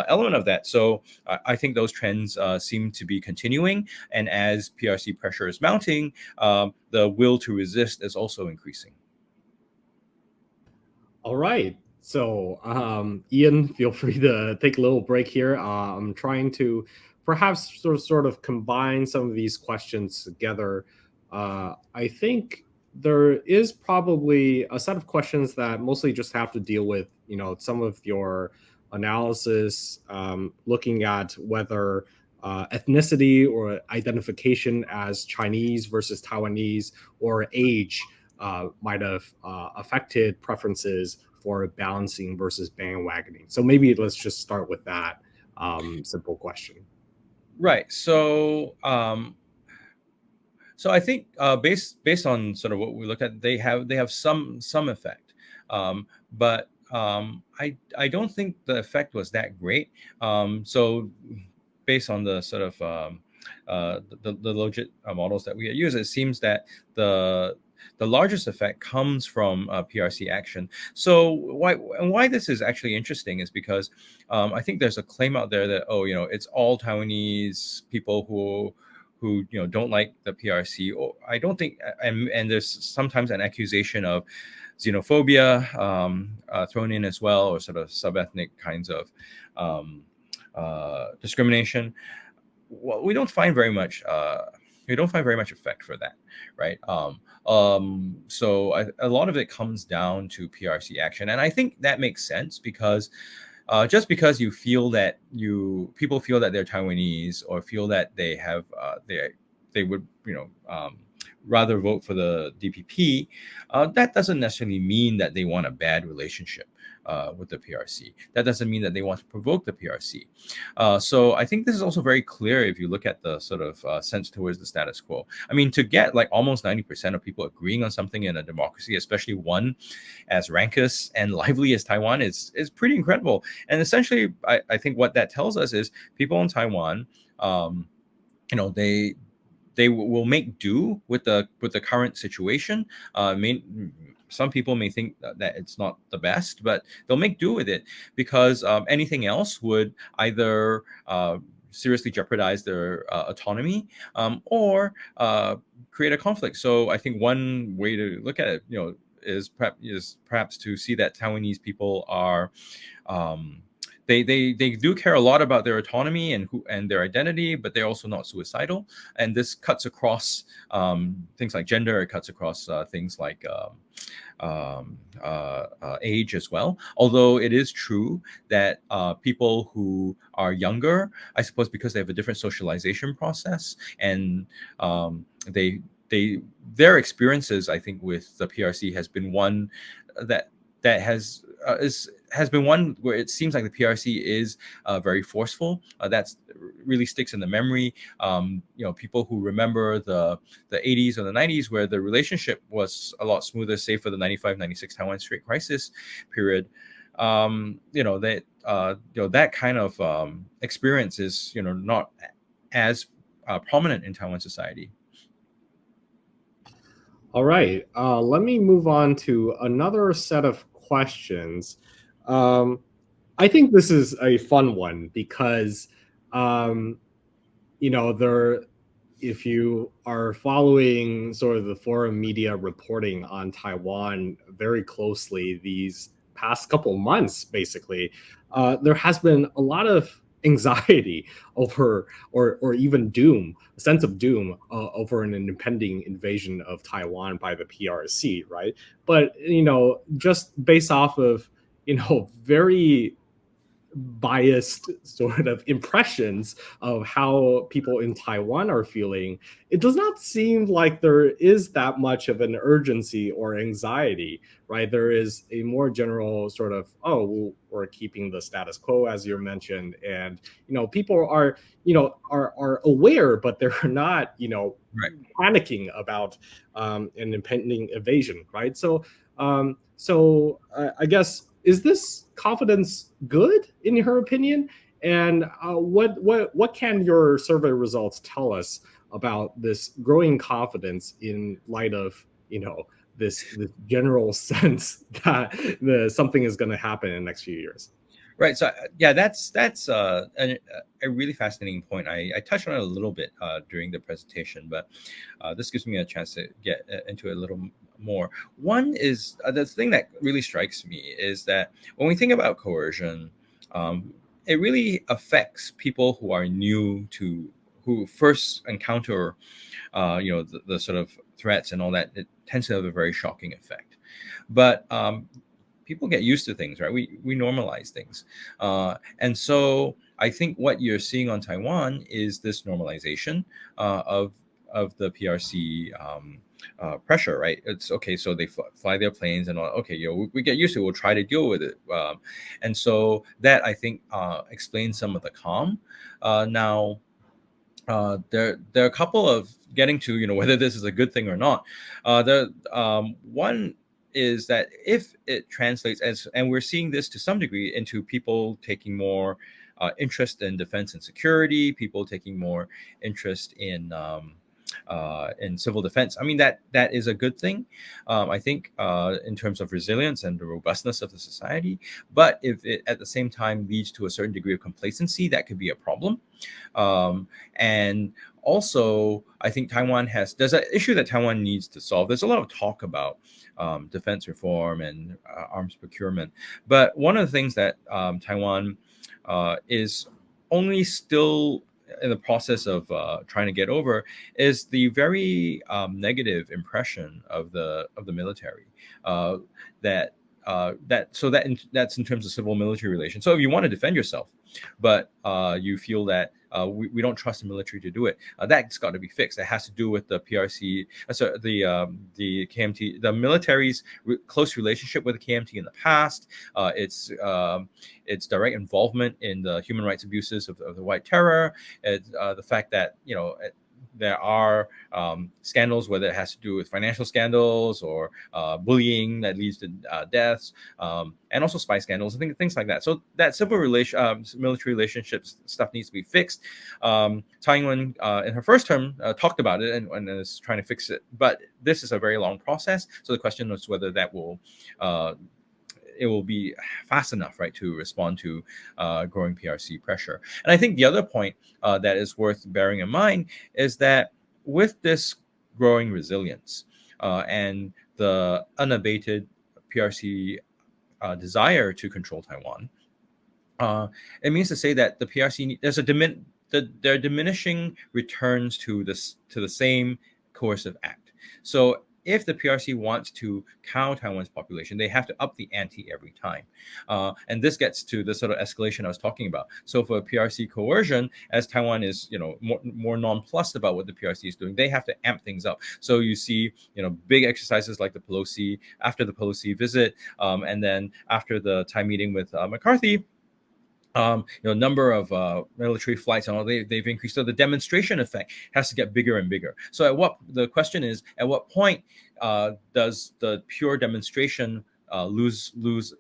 element of that. So I think those trends seem to be continuing, and as PRC pressure is mounting, the will to resist is also increasing. All right. So, Ian, feel free to take a little break here. I'm trying to perhaps sort of combine some of these questions together. I think there is probably a set of questions that mostly just have to deal with, some of your analysis, looking at whether ethnicity or identification as Chinese versus Taiwanese or age might have affected preferences for balancing versus bandwagoning. So maybe let's just start with that simple question. Right. So I think based on sort of what we look at, they have some effect, but I don't think the effect was that great. So based on the sort of the logit models that we use, it seems that the largest effect comes from PRC action. So why this is actually interesting is because I think there's a claim out there that, oh, it's all Taiwanese people who don't like the PRC. Or I don't think, and there's sometimes an accusation of xenophobia thrown in as well, or sort of sub-ethnic kinds of discrimination. Well, we don't find very much. We don't find very much effect for that, right? So a lot of it comes down to PRC action, and I think that makes sense because just because you feel that people feel that they're Taiwanese, or feel that they have they would rather vote for the DPP, that doesn't necessarily mean that they want a bad relationship with the PRC. That doesn't mean that they want to provoke the PRC. So I think this is also very clear if you look at the sort of sense towards the status quo. I mean, to get like almost 90% of people agreeing on something in a democracy, especially one as rancorous and lively as Taiwan, is pretty incredible. And essentially, I think what that tells us is people in Taiwan, they will make do with the current situation. Some people may think that it's not the best, but they'll make do with it because anything else would either seriously jeopardize their autonomy or create a conflict. So I think one way to look at it, is perhaps to see that Taiwanese people are. They do care a lot about their autonomy and their identity, but they're also not suicidal. And this cuts across things like gender. It cuts across things like age as well. Although it is true that people who are younger, I suppose because they have a different socialization process, and their experiences, I think, with the PRC has been one that has been one where it seems like the PRC is very forceful. That's really sticks in the memory. People who remember the 80s or the 90s, where the relationship was a lot smoother, save for the 95-96 Taiwan Strait crisis period. That kind of experience is not as prominent in Taiwan society. All right. Let me move on to another set of questions. I think this is a fun one because, if you are following sort of the foreign media reporting on Taiwan very closely these past couple months, basically, there has been a lot of anxiety over, or even doom, a sense of doom over an impending invasion of Taiwan by the PRC, right? But just based off of very biased sort of impressions of how people in Taiwan are feeling, it does not seem like there is that much of an urgency or anxiety, right? There is a more general sort of, oh, we're keeping the status quo, as you mentioned, and people are aware, but they're not Right. panicking about an impending invasion, right? So I guess, is this confidence good in your opinion? And what can your survey results tell us about this growing confidence in light of this general sense that something is going to happen in the next few years? Right. So yeah, that's a really fascinating point. I touched on it a little bit during the presentation, but this gives me a chance to get into it a little more. One is the thing that really strikes me is that when we think about coercion, it really affects people who are new to, who first encounter, the sort of threats and all that. It tends to have a very shocking effect. But people get used to things, right? We normalize things, and so I think what you're seeing on Taiwan is this normalization of the PRC pressure, right? It's okay, so they fly their planes and all. Okay, we get used to it. We'll try to deal with it, and so that I think explains some of the calm. Now. There are a couple of getting to whether this is a good thing or not. One is that if it translates and we're seeing this to some degree into people taking more interest in defense and security, people taking more interest in in civil defense. I mean, that is a good thing, I think, in terms of resilience and the robustness of the society. But if it at the same time leads to a certain degree of complacency, that could be a problem. And also, I think there's an issue that Taiwan needs to solve. There's a lot of talk about defense reform and arms procurement, but one of the things that Taiwan is only still in the process of trying to get over is the very negative impression of the military, that that's in terms of civil military relations. So if you want to defend yourself, but you feel that we don't trust the military to do it, that's got to be fixed. It has to do with the PRC, the KMT, the military's close relationship with the KMT in the past, its direct involvement in the human rights abuses of the White Terror, the fact that there are scandals, whether it has to do with financial scandals or bullying that leads to deaths, and also spy scandals, and things like that. So that military relationships stuff needs to be fixed. Tsai Ing-wen, in her first term, talked about it and is trying to fix it. But this is a very long process. So the question is whether that will it will be fast enough, right, to respond to growing PRC pressure. And I think the other point that is worth bearing in mind is that with this growing resilience and the unabated PRC desire to control Taiwan, it means to say that the PRC there are diminishing returns to the same coercive act. So if the PRC wants to cow Taiwan's population, they have to up the ante every time. And this gets to the sort of escalation I was talking about. So for PRC coercion, as Taiwan is, more nonplussed about what the PRC is doing, they have to amp things up. So you see, big exercises like after the Pelosi visit, and then after the Thai meeting with McCarthy, number of military flights and all, they've increased. So the demonstration effect has to get bigger and bigger. So the question is, at what point does the pure demonstration lose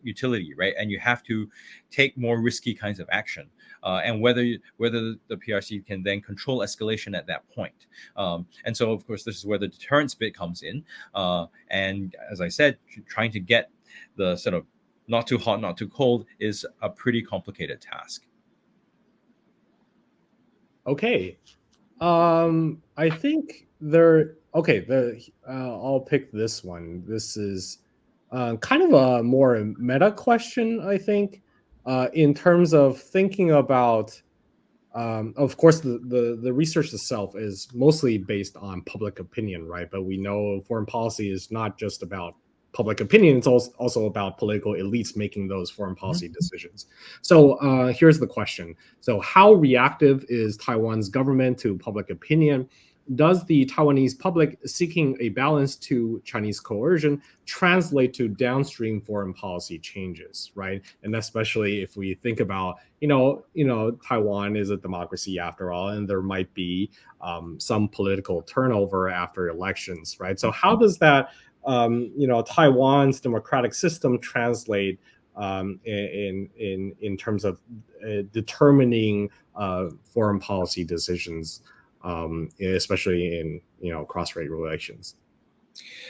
utility, right? And you have to take more risky kinds of action, and whether the PRC can then control escalation at that point. And so, of course, this is where the deterrence bit comes in. And as I said, trying to get the sort of not too hot, not too cold is a pretty complicated task. Okay. I think I'll pick this one. This is kind of a more meta question, I think, in terms of thinking about, of course, the research itself is mostly based on public opinion, right? But we know foreign policy is not just about public opinion, it's also about political elites making those foreign policy decisions. So here's the question. So how reactive is Taiwan's government to public opinion? Does the Taiwanese public seeking a balance to Chinese coercion translate to downstream foreign policy changes, right? And especially if we think about, Taiwan is a democracy after all, and there might be some political turnover after elections, right? So how does that Taiwan's democratic system translate in terms of determining foreign policy decisions, especially in cross-strait relations?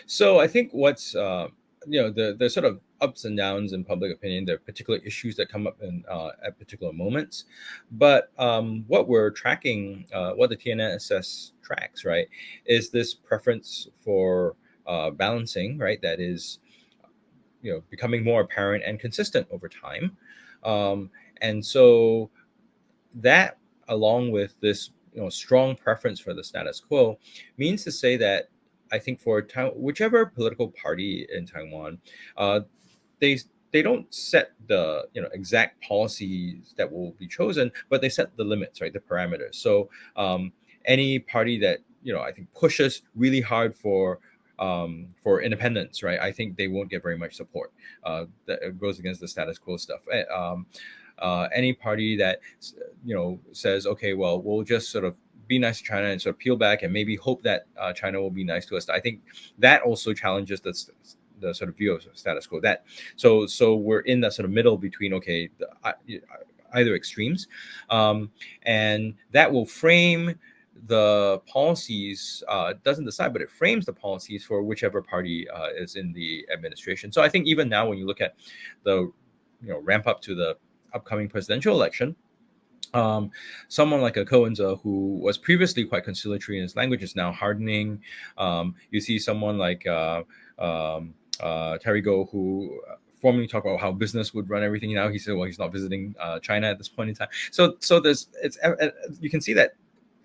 So I think what's the sort of ups and downs in public opinion, there are particular issues that come up in at particular moments, but what we're tracking, what the TNSS tracks, right, is this preference for balancing, right, that is becoming more apparent and consistent over time, and so that, along with this strong preference for the status quo, means to say that I think for whichever political party in Taiwan, they don't set the exact policies that will be chosen, but they set the limits, right, the parameters. So any party that I think pushes really hard for independence, right, I think they won't get very much support. That goes against the status quo stuff. Any party that says, okay, well, we'll just sort of be nice to China and sort of peel back and maybe hope that China will be nice to us, I think that also challenges the sort of view of status quo. That so we're in that sort of middle between either extremes, and that will frame the policies doesn't decide, but it frames the policies for whichever party is in the administration. So I think even now, when you look at the ramp up to the upcoming presidential election, someone like a Coenza, who was previously quite conciliatory in his language, is now hardening. You see someone like Terry Go, who formerly talked about how business would run everything. Now he said, well, he's not visiting China at this point in time. So there's you can see that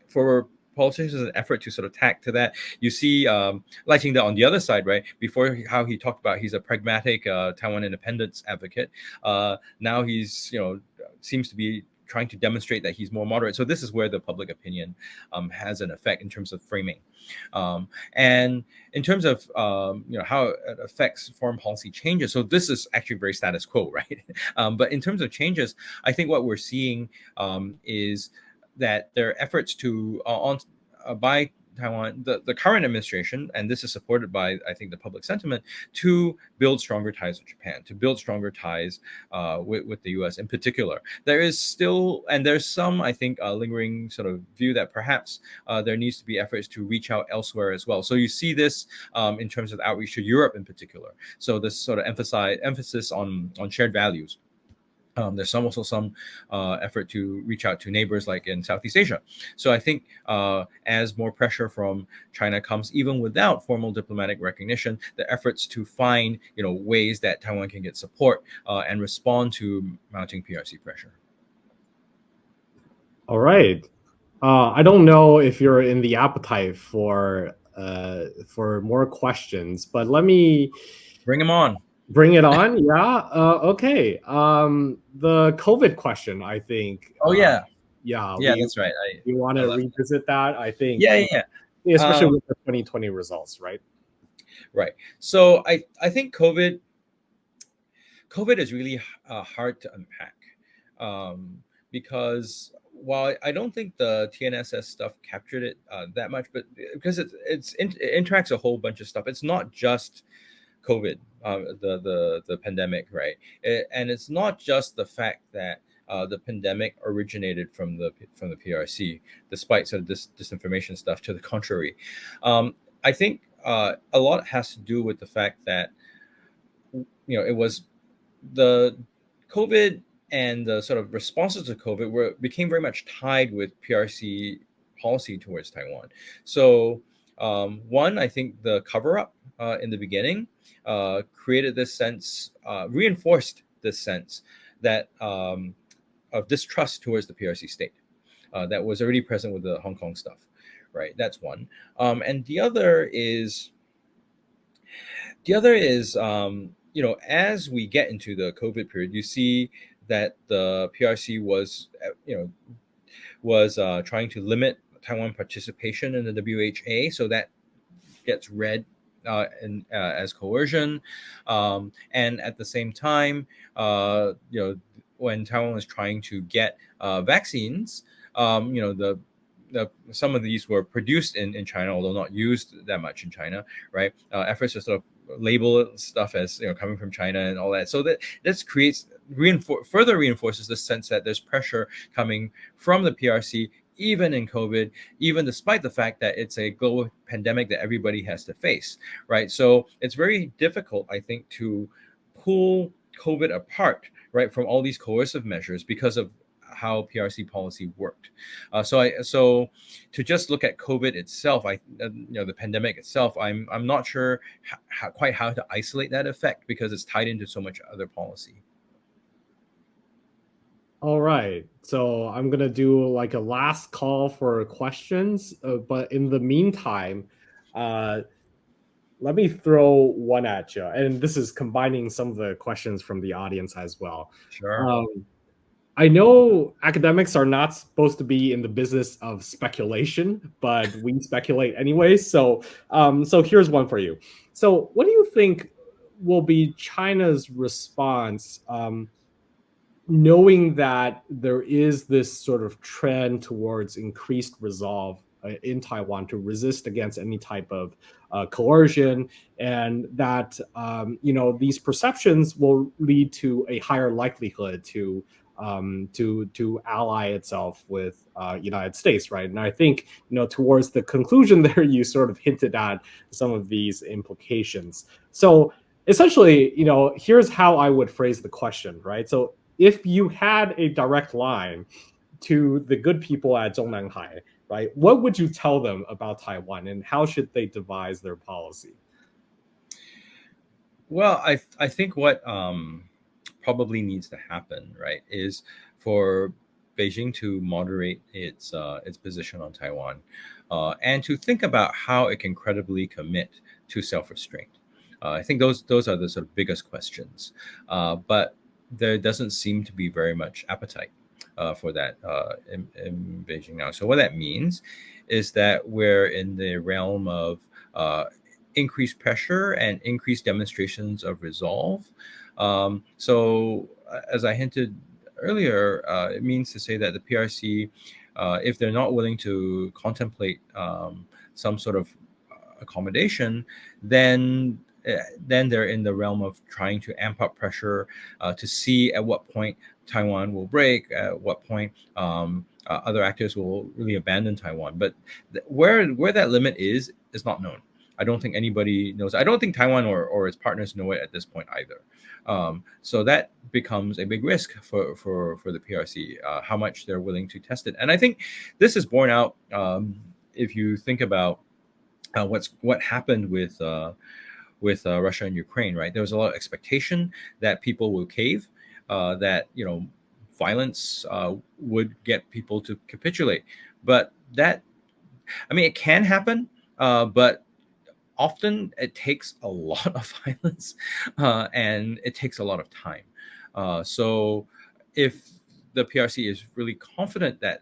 for politicians, an effort to sort of tack to that. You see lighting that on the other side, right? Before, how he talked about he's a pragmatic Taiwan independence advocate. Now he's seems to be trying to demonstrate that he's more moderate. So this is where the public opinion has an effect in terms of framing, and in terms of how it affects foreign policy changes. So this is actually very status quo, right? But in terms of changes, I think what we're seeing is that there are efforts to by Taiwan, the current administration, and this is supported by, I think, the public sentiment, to build stronger ties with Japan, to build stronger ties with the U.S. in particular. There is still, and there's some, I think, lingering sort of view that perhaps there needs to be efforts to reach out elsewhere as well. So you see this in terms of outreach to Europe in particular. So this sort of emphasis on shared values. There's also some effort to reach out to neighbors like in Southeast Asia. So I think as more pressure from China comes, even without formal diplomatic recognition, the efforts to find ways that Taiwan can get support and respond to mounting PRC pressure. All right. I don't know if you're in the appetite for more questions, but let me bring them on. Bring it on. Yeah. Okay. The COVID question, I think. Oh yeah. Yeah. That's right. You want to revisit that? I think. Yeah. Especially with the 2020 results, right? Right. So I think COVID is really hard to unpack because while I don't think the TNSS stuff captured it that much, but because it interacts a whole bunch of stuff. It's not just COVID, the pandemic, right? And it's not just the fact that the pandemic originated from the PRC, despite sort of this disinformation stuff to the contrary. I think a lot has to do with the fact that it was the COVID and the sort of responses to COVID became very much tied with PRC policy towards Taiwan. So one, I think the cover up in the beginning created this sense, reinforced this sense that of distrust towards the PRC state that was already present with the Hong Kong stuff, right? That's one. And the other is, as we get into the COVID period, you see that the PRC was trying to limit Taiwan participation in the WHA, so that gets read as coercion, and at the same time, when Taiwan was trying to get vaccines, some of these were produced in China, although not used that much in China, right? Efforts to sort of label stuff as coming from China and all that. So that this creates further reinforces the sense that there's pressure coming from the PRC, even in COVID, even despite the fact that it's a global pandemic that everybody has to face, right? So it's very difficult, I think, to pull COVID apart, right, from all these coercive measures because of how PRC policy worked. So to just look at COVID itself, the pandemic itself, I'm not sure quite how to isolate that effect because it's tied into so much other policy. All right. So I'm going to do like a last call for questions. But in the meantime, let me throw one at you. And this is combining some of the questions from the audience as well. Sure. I know academics are not supposed to be in the business of speculation, but we speculate anyway. So here's one for you. So what do you think will be China's response, knowing that there is this sort of trend towards increased resolve in Taiwan to resist against any type of coercion, and that these perceptions will lead to a higher likelihood to to ally itself with United States, right? And I think towards the conclusion there, you sort of hinted at some of these implications. So essentially, here's how I would phrase the question, right? So if you had a direct line to the good people at Zhongnanhai, right, what would you tell them about Taiwan, and how should they devise their policy? Well, I think what probably needs to happen, right, is for Beijing to moderate its position on Taiwan, and to think about how it can credibly commit to self-restraint. I think those are the sort of biggest questions, but there doesn't seem to be very much appetite for that in Beijing now. So what that means is that we're in the realm of increased pressure and increased demonstrations of resolve. So, as I hinted earlier, it means to say that the PRC, if they're not willing to contemplate some sort of accommodation, then then they're in the realm of trying to amp up pressure to see at what point Taiwan will break, at what point other actors will really abandon Taiwan. But where that limit is not known. I don't think anybody knows. I don't think Taiwan or its partners know it at this point either. So that becomes a big risk for the PRC, how much they're willing to test it. And I think this is borne out if you think about what happened with Russia and Ukraine. Right, there was a lot of expectation that people will cave, that violence would get people to capitulate, but it can happen, but often it takes a lot of violence, and it takes a lot of time. So if the PRC is really confident that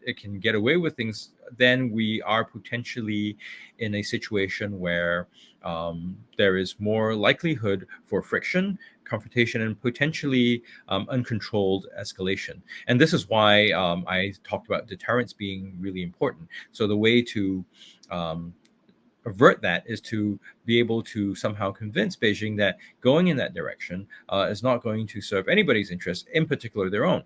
it can get away with things, then we are potentially in a situation where there is more likelihood for friction, confrontation, and potentially uncontrolled escalation. And this is why I talked about deterrence being really important. So the way to avert that is to be able to somehow convince Beijing that going in that direction is not going to serve anybody's interest, in particular their own.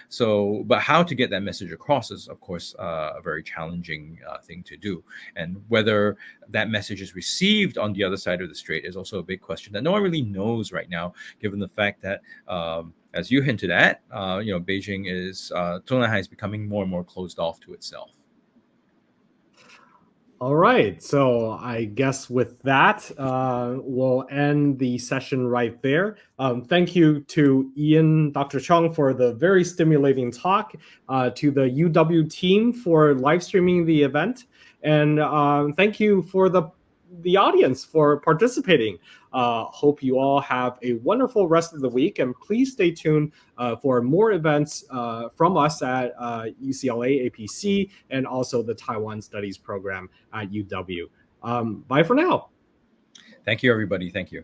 So, but how to get that message across is, of course, a very challenging thing to do. And whether that message is received on the other side of the strait is also a big question that no one really knows right now, given the fact that, as you hinted at, Beijing Zhongnanhai is becoming more and more closed off to itself. All right, so I guess with that, we'll end the session right there. Thank you to Ian, Dr. Chong, for the very stimulating talk, to the UW team for live streaming the event, and thank you for the audience for participating. Hope you all have a wonderful rest of the week, and please stay tuned for more events from us at UCLA APC and also the Taiwan Studies program at UW. Bye for now. Thank you, everybody. Thank you.